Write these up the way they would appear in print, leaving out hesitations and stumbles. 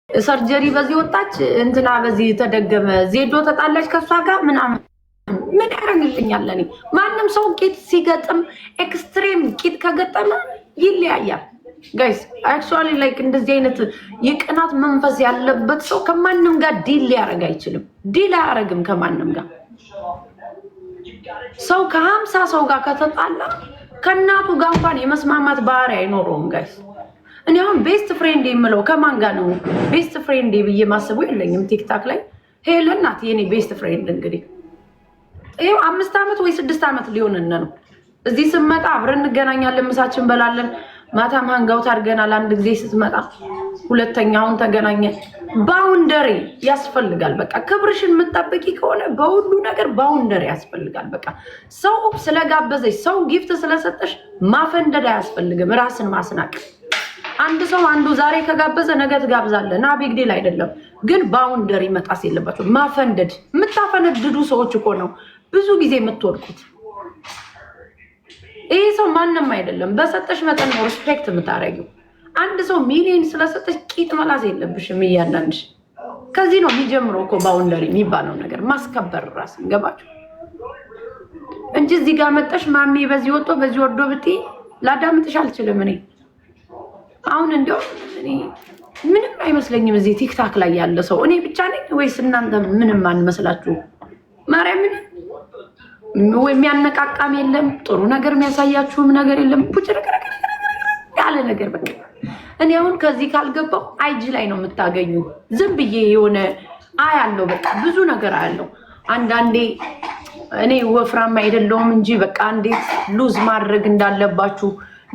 ሰርጀሪ በዚህ ወጣች እንትና በዚህ ተደገመ ዜዶ ተጣላች ከሷ ጋር ምናምን ምን ያደርግልኛል? ለኔ ማንም ሰው ቂጥ ሲገጥም ኤክስትሪም ቂጥ ከገጠመ ይለያያል። ጋይስ አክቹአሊ ላይክ እንደዚህ አይነት የቅናት መንፈስ ያለበት ሰው ከማንም ጋር ዲል ሊያደርግ አይችልም። ዲል አያደርግም ከማንም ጋር። ሰው ከ50 ሰው ጋር ከተጣላ ከእናቱ ጋር እንኳን የመስማማት ባህሪ አይኖረውም ጋይስ። እኔ አሁን ቤስት ፍሬንድ የምለው ከማን ጋር ነው? ቤስት ፍሬንድ ብዬ ማስበው የለኝም። ቲክታክ ላይ ሄለን ናት የኔ ቤስት ፍሬንድ። እንግዲህ ይሄው 5 ዓመት ወይ 6 ዓመት ሊሆንነ ነው። እዚህ ስመጣ አብረን እንገናኛለን፣ ምሳችን በላለን፣ ማታም ሃንጋውት አድርገናል። አንድ ጊዜ ስትመጣ ሁለተኛውን ተገናኘን። ባውንደሪ ያስፈልጋል። በቃ ክብርሽን የምትጠብቂ ከሆነ በሁሉ ነገር ባውንደሪ ያስፈልጋል። በቃ ሰው ስለጋበዘሽ ሰው ጊፍት ስለሰጠሽ ማፈንደድ አያስፈልግም። ራስን ማስናቅ። አንድ ሰው አንዱ ዛሬ ከጋበዘ ነገ ትጋብዛለህ እና ቢግ ዲል አይደለም። ግን ባውንደሪ መጣስ የለባቸው። ማፈንደድ የምታፈነድዱ ሰዎች እኮ ነው ብዙ ጊዜ የምትወድቁት። ይሄ ሰው ማንም አይደለም። በሰጠሽ መጠን ነው ሪስፔክት የምታረጊው። አንድ ሰው ሚሊዮን ስለሰጠሽ ቂጥ መላስ የለብሽም እያንዳንድሽ። ከዚህ ነው የሚጀምረው እኮ ባውንደሪ የሚባለው ነገር ማስከበር ራስን ገባችሁ እንጂ እዚህ ጋር መጠሽ ማሚ በዚህ ወጥቶ በዚህ ወርዶ ብትይ ላዳምጥሽ አልችልም። እኔ አሁን እንደው እኔ ምንም አይመስለኝም እዚህ ቲክታክ ላይ ያለ ሰው እኔ ብቻ ነኝ ወይስ እናንተ ምንም አንመስላችሁ? ማርያምን ወይ የሚያነቃቃም የለም፣ ጥሩ ነገር የሚያሳያችሁም ነገር የለም። ቡጭረቀረቀ ያለ ነገር በቃ እኔ አሁን ከዚህ ካልገባው አይጂ ላይ ነው የምታገኙ። ዝም ብዬ የሆነ አያለው በቃ ብዙ ነገር አያለው። አንዳንዴ እኔ ወፍራም አይደለሁም እንጂ በቃ እንዴት ሉዝ ማድረግ እንዳለባችሁ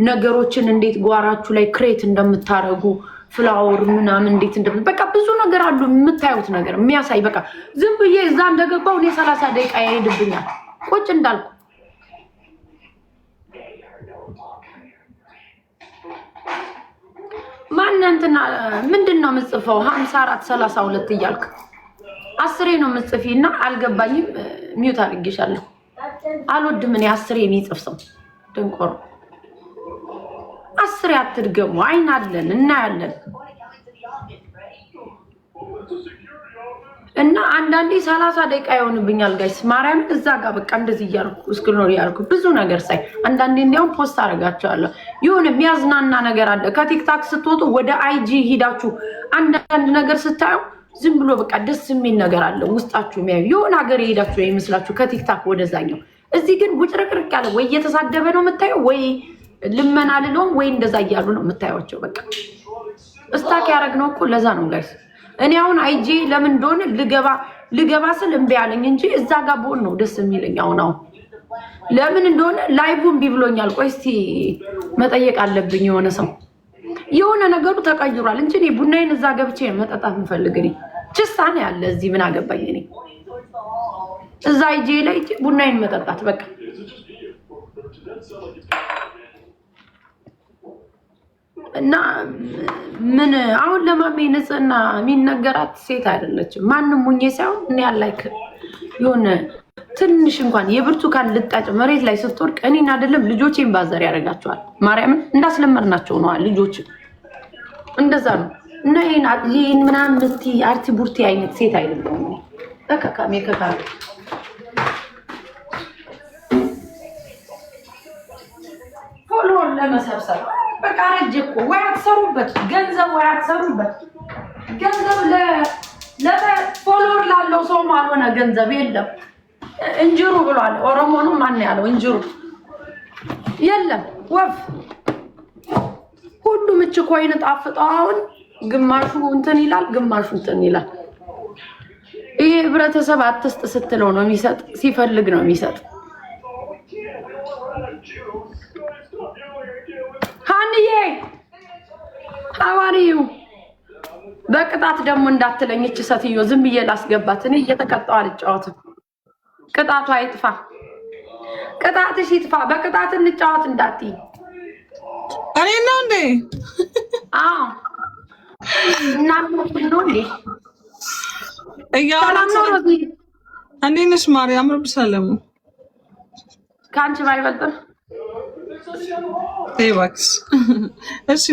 ነገሮችን እንዴት ጓራችሁ ላይ ክሬት እንደምታረጉ ፍላወር ምናምን እንዴት በቃ ብዙ ነገር አሉ የምታዩት ነገር የሚያሳይ በቃ ዝም ብዬ እዛ እንደገባው እኔ 30 ደቂቃ ይሄድብኛል ቁጭ እንዳልኩ። ማንንትና ምንድነው የምጽፈው 54 32 እያልክ 10 ነው የምጽፊና አልገባኝም። ሚውት አድርጌሻለሁ። አልወድም እኔ 10 የሚጽፍ ሰው ድንቆሮ። 10 አትድገሙ። አይን አለን እናያለን። እና አንዳንዴ 30 ደቂቃ ይሆንብኛል ጋይስ ማርያም። እዛ ጋር በቃ እንደዚህ እያልኩ ስክሮል ያልኩ ብዙ ነገር ሳይ አንዳንዴ እንዲያውም ፖስት አደርጋቸዋለሁ። የሆነ የሚያዝናና ነገር አለ። ከቲክታክ ስትወጡ ወደ አይጂ ሂዳችሁ አንዳንድ ነገር ስታዩ ዝም ብሎ በቃ ደስ የሚል ነገር አለ ውስጣችሁ የሚያዩ የሆነ ሀገር የሄዳችሁ ይመስላችሁ ከቲክታክ ወደዛኛው። እዚህ ግን ቡጭርቅርቅ ያለ ወይ እየተሳደበ ነው የምታየው ወይ ልመና ልለውም ወይ እንደዛ እያሉ ነው የምታዩቸው። በቃ እስታክ ያደረግነው እኮ ለዛ ነው ጋይስ። እኔ አሁን አይጂ ለምን እንደሆነ ልገባ ስል እምቢ አለኝ እንጂ እዛ ጋር ብሆን ነው ደስ የሚለኝ። አሁን ለምን እንደሆነ ላይቡን ቢብሎኛል። ቆይ እስቲ መጠየቅ አለብኝ። የሆነ ሰው የሆነ ነገሩ ተቀይሯል እንጂ እኔ ቡናዬን እዛ ገብቼ መጠጣት የምፈልግ እኔ ችሳኔ ያለ እዚህ ምን አገባኝ እኔ እዛ አይጂ ላይ ቡናዬን መጠጣት በቃ። እና ምን አሁን ለማሜ ንጽህና የሚነገራት ሴት አይደለችም። ማንም ሙኜ ሳይሆን እኔ ያላይክ የሆነ ትንሽ እንኳን የብርቱካን ልጣጭ መሬት ላይ ስትወርቅ እኔን አይደለም ልጆቼን ባዘር ያደርጋቸዋል። ማርያምን እንዳስለመድናቸው ነው ልጆች እንደዛ ነው። እና ይሄን ምናምን ምቲ አርቲ ቡርቲ አይነት ሴት አይደለም። ተከካሜ ከካለ ፎሎወር ለመሰብሰብ በቃ ረጅ እኮ ወይ አትሰሩበት ገንዘብ ወይ አትሰሩበት ገንዘብ ለፎሎወር ላለው ሰው ማልሆነ ገንዘብ የለም። እንጅሩ ብሏል ኦሮሞ ነው ማን ያለው እንጅሩ የለም ወፍ ሁሉም እች ኮይን ጣፍጠው አሁን ግማሹ እንትን ይላል ግማሹ እንትን ይላል። ይሄ ህብረተሰብ አትስጥ ስትለው ነው የሚሰጥ፣ ሲፈልግ ነው የሚሰጥ። ሃንዬ ሐዋሪው በቅጣት ደግሞ እንዳትለኝ እቺ ሰትዮ ዝም ብዬ ላስገባት። እኔ እየተቀጣው አልጫወትም። ቅጣቱ አይጥፋ፣ ቅጣትሽ ይጥፋ። በቅጣት እንጫወት እንዳትይ። እኔ ነው እንዴ? አዎ እና ነው እንዴ? ሰላም ነው ሮዚ? እንዴት ነሽ ማርያም? ረብሻለሁ ካንቺ ባይበልጥ እባክሽ። እሺ